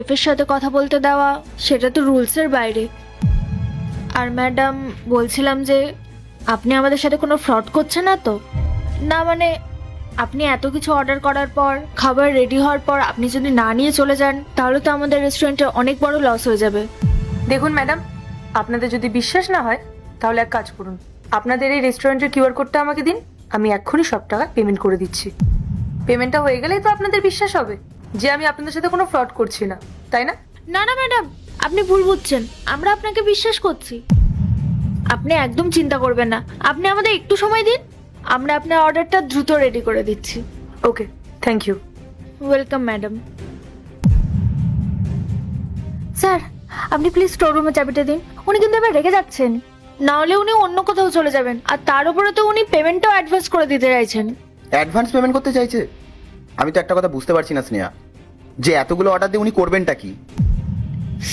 শেফের সাথে কথা বলতে দেওয়া সেটা তো রুলসের বাইরে। আর ম্যাডাম বলছিলাম যে আপনি আমাদের সাথে কোনো ফ্রড করছেন না তো? না মানে আপনি এত কিছু অর্ডার করার পর খাবার রেডি হওয়ার পর আপনি যদি না নিয়ে চলে যান তাহলে তো আমাদের রেস্টুরেন্টে অনেক বড় লস হয়ে যাবে। দেখুন ম্যাডাম, আপনাদের যদি বিশ্বাস না হয় তাহলে এক কাজ করুন, আপনাদের এই রেস্টুরেন্টের কিউআর কোডটা আমাকে দিন, আমি এক্ষুনি সব টাকা পেমেন্ট করে দিচ্ছি। পেমেন্টটা হয়ে গেলেই তো আপনাদের বিশ্বাস হবে যে আমি আপনাদের সাথে কোনো ফ্রড করছি না, তাই না? না না ম্যাডাম, আপনি ভুল বুঝছেন, আমরা আপনাকে বিশ্বাস করছি। আপনি একদম চিন্তা করবেন না, আপনি আমাদের একটু সময় দিন, আমরা আপনার অর্ডারটা দ্রুত রেডি করে দিচ্ছি। Okay, thank you. Welcome madam. Sir আপনি প্লিজ স্টোর রুমে চাবিটা দিন, উনি কিন্তু এবার রেগে যাচ্ছেন, না হলে উনি অন্য কোথাও চলে যাবেন। আর তার উপরে তো উনি পেমেন্টটাও অ্যাডভান্স করে দিতে চাইছেন। অ্যাডভান্স পেমেন্ট করতে চাইছে? আমি তো একটা কথা বুঝতে পারছি না স্নেহা, যে এতগুলো অর্ডার দিয়ে উনি করবেনটা কি?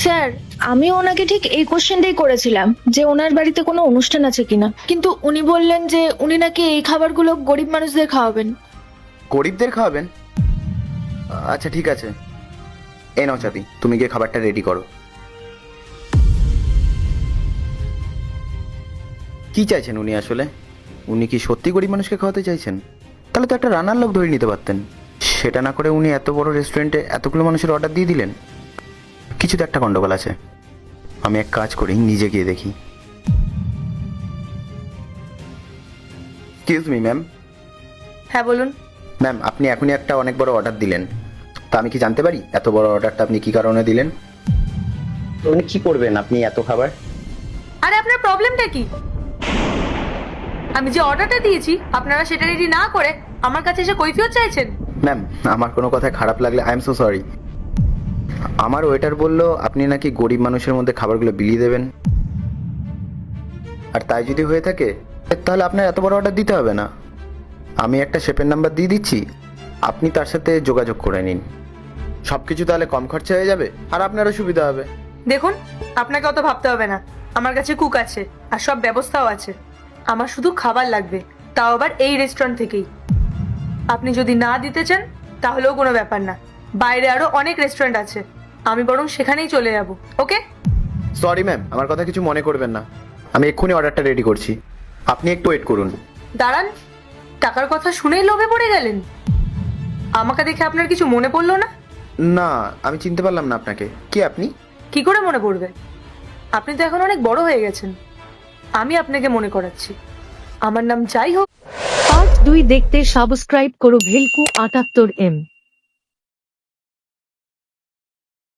স্যার আমি ওনাকে ঠিক এই কোশ্চেনটাই করেছিলাম যে ওনার বাড়িতে কোনো অনুষ্ঠান আছে কিনা, কিন্তু উনি বললেন যে উনি নাকি এই খাবারগুলো গরিব মানুষদের খাওয়াবেন। গরিবদের খাওয়াবেন? আচ্ছা ঠিক আছে, এ নাও চাবি, তুমি গিয়ে খাবারটা রেডি করো। কি চাইছেন উনি আসলে? উনি কি সত্যি গরিব মানুষকে খাওয়াতে চাইছেন? তাহলে তো একটা রান্নার লোক ধরে নিতে পারতেন। সেটা না করে উনি এত বড় রেস্টুরেন্টে এতগুলো মানুষের অর্ডার দিয়ে দিলেন। কিছু তো একটা গন্ডগোল আছে। আমি এক কাজ করি, নিজে গিয়ে দেখি। Excuse me ma'am. হ্যাঁ বলুন। ম্যাম, আপনি এখনই একটা অনেক বড় অর্ডার দিলেন, তা আমি কি জানতে পারি এত বড় অর্ডারটা আপনি কি কারণে দিলেন? উনি কি করবেন আপনি এত খাবার? আরে আপনার প্রবলেমটা কি? আমি যে অর্ডারটা দিয়েছি আপনারা সেটা রেডি না করে আমার কাছে এসে কৈফিয়ত চাইছেন? ম্যাম, আমার কোনো কথায় খারাপ লাগলে আই এম সো সরি। আমার ওয়েটার বললো আপনি নাকি গরিব মানুষের মধ্যে খাবারগুলো বিলিয়ে দেবেন, আর তাই যদি হয়ে থাকে তাহলে আপনার এত বড় অর্ডার দিতে হবে না। আমি একটা শেফের নাম্বার দিয়ে দিচ্ছি, আপনি তার সাথে যোগাযোগ করে নিন। সব কিছু তাহলে কম খরচা হয়ে যাবে আর আপনারও সুবিধা হবে। দেখুন, আপনাকে অত ভাবতে হবে না, আমার কাছে কুক আছে আর সব ব্যবস্থাও আছে। আমার শুধু খাবার লাগবে, তাও আবার এই রেস্টুরেন্ট থেকেই। আপনি যদি না দিতে চান তাহলেও কোনো ব্যাপার না, বাইরে আরো অনেক রেস্টুরেন্ট আছে, আমি বরং সেখানেই চলে যাব। ওকে? সরি ম্যাম, আমার কথা কিছু মনে করবেন না, আমি এক্ষুনি অর্ডারটা রেডি করছি, আপনি একটু ওয়েট করুন। দাঁড়ান, টাকার কথা শুনেই লোভে পড়ে গেলেন? আমাকে দেখে আপনার কিছু মনে পড়লো না? না, আমি চিনতে পারলাম না আপনাকে। কি আপনি? কি করে মনে পড়বে? আপনি তো এখন অনেক বড় হয়ে গেছেন, আমি আপনাকে মনে করাচ্ছি। আমার নাম যাই হোক। পার্ট 2 দেখতে সাবস্ক্রাইব করো ভেলকু 78M।